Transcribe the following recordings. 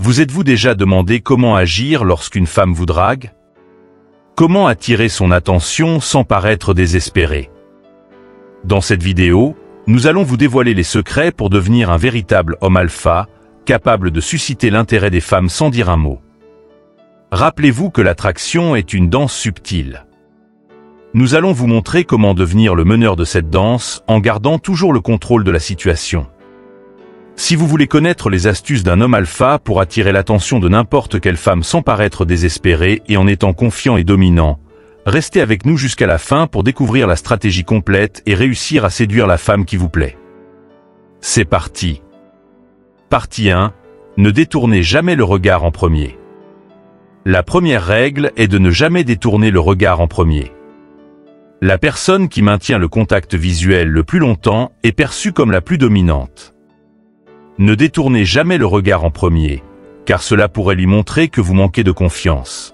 Vous êtes-vous déjà demandé comment agir lorsqu'une femme vous drague? Comment attirer son attention sans paraître désespéré? Dans cette vidéo, nous allons vous dévoiler les secrets pour devenir un véritable homme alpha, capable de susciter l'intérêt des femmes sans dire un mot. Rappelez-vous que l'attraction est une danse subtile. Nous allons vous montrer comment devenir le meneur de cette danse en gardant toujours le contrôle de la situation. Si vous voulez connaître les astuces d'un homme alpha pour attirer l'attention de n'importe quelle femme sans paraître désespéré et en étant confiant et dominant, restez avec nous jusqu'à la fin pour découvrir la stratégie complète et réussir à séduire la femme qui vous plaît. C'est parti. Partie 1. Ne détournez jamais le regard en premier. La première règle est de ne jamais détourner le regard en premier. La personne qui maintient le contact visuel le plus longtemps est perçue comme la plus dominante. Ne détournez jamais le regard en premier, car cela pourrait lui montrer que vous manquez de confiance.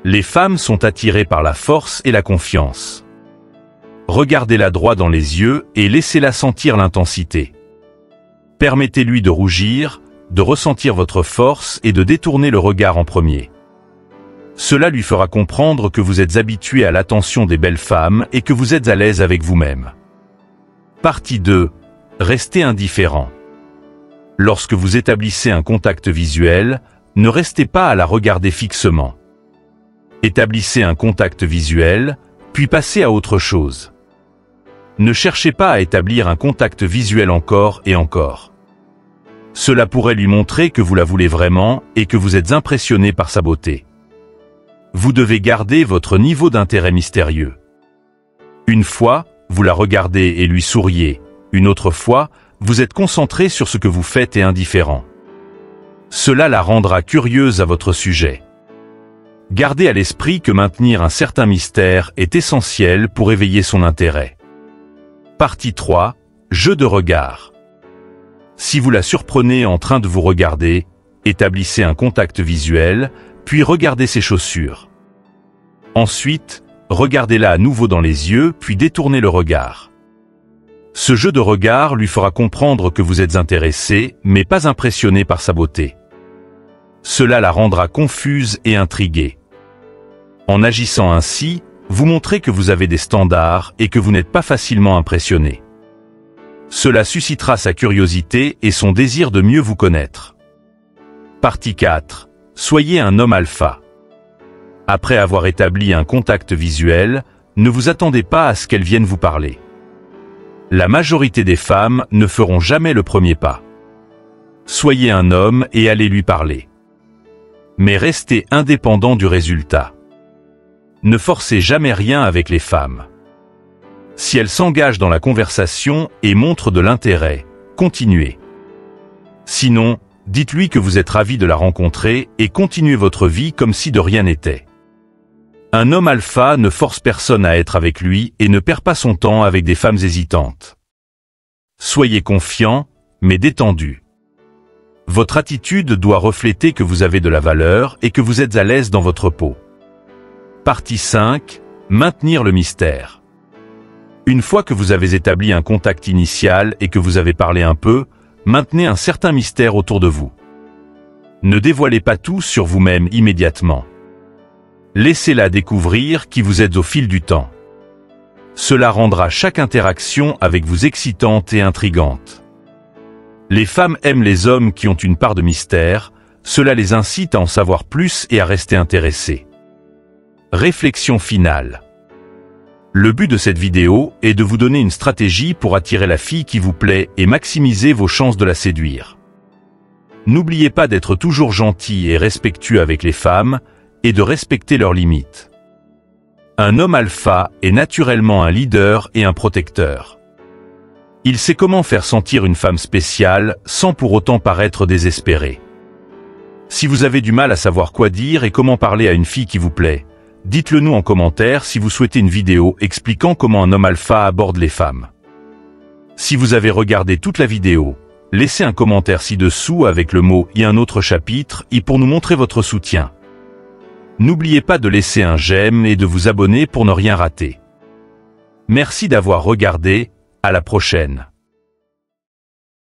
Les femmes sont attirées par la force et la confiance. Regardez-la droit dans les yeux et laissez-la sentir l'intensité. Permettez-lui de rougir, de ressentir votre force et de détourner le regard en premier. Cela lui fera comprendre que vous êtes habitué à l'attention des belles femmes et que vous êtes à l'aise avec vous-même. Partie 2. Restez indifférent. Lorsque vous établissez un contact visuel, ne restez pas à la regarder fixement. Établissez un contact visuel, puis passez à autre chose. Ne cherchez pas à établir un contact visuel encore et encore. Cela pourrait lui montrer que vous la voulez vraiment et que vous êtes impressionné par sa beauté. Vous devez garder votre niveau d'intérêt mystérieux. Une fois, vous la regardez et lui souriez. Une autre fois, vous êtes concentré sur ce que vous faites et indifférent. Cela la rendra curieuse à votre sujet. Gardez à l'esprit que maintenir un certain mystère est essentiel pour éveiller son intérêt. Partie 3. Jeu de regard. Si vous la surprenez en train de vous regarder, établissez un contact visuel, puis regardez ses chaussures. Ensuite, regardez-la à nouveau dans les yeux, puis détournez le regard. Ce jeu de regard lui fera comprendre que vous êtes intéressé, mais pas impressionné par sa beauté. Cela la rendra confuse et intriguée. En agissant ainsi, vous montrez que vous avez des standards et que vous n'êtes pas facilement impressionné. Cela suscitera sa curiosité et son désir de mieux vous connaître. Partie 4. Soyez un homme alpha. Après avoir établi un contact visuel, ne vous attendez pas à ce qu'elles viennent vous parler. La majorité des femmes ne feront jamais le premier pas. Soyez un homme et allez lui parler. Mais restez indépendant du résultat. Ne forcez jamais rien avec les femmes. Si elles s'engagent dans la conversation et montrent de l'intérêt, continuez. Sinon, dites-lui que vous êtes ravi de la rencontrer et continuez votre vie comme si de rien n'était. Un homme alpha ne force personne à être avec lui et ne perd pas son temps avec des femmes hésitantes. Soyez confiant, mais détendu. Votre attitude doit refléter que vous avez de la valeur et que vous êtes à l'aise dans votre peau. Partie 5. Maintenir le mystère. Une fois que vous avez établi un contact initial et que vous avez parlé un peu, maintenez un certain mystère autour de vous. Ne dévoilez pas tout sur vous-même immédiatement. Laissez-la découvrir qui vous êtes au fil du temps. Cela rendra chaque interaction avec vous excitante et intrigante. Les femmes aiment les hommes qui ont une part de mystère, cela les incite à en savoir plus et à rester intéressés. Réflexion finale. Le but de cette vidéo est de vous donner une stratégie pour attirer la fille qui vous plaît et maximiser vos chances de la séduire. N'oubliez pas d'être toujours gentil et respectueux avec les femmes, et de respecter leurs limites. Un homme alpha est naturellement un leader et un protecteur. Il sait comment faire sentir une femme spéciale sans pour autant paraître désespéré. Si vous avez du mal à savoir quoi dire et comment parler à une fille qui vous plaît, dites-le nous en commentaire si vous souhaitez une vidéo expliquant comment un homme alpha aborde les femmes. Si vous avez regardé toute la vidéo, laissez un commentaire ci-dessous avec le mot « et un autre chapitre » et pour nous montrer votre soutien. N'oubliez pas de laisser un j'aime et de vous abonner pour ne rien rater. Merci d'avoir regardé, à la prochaine.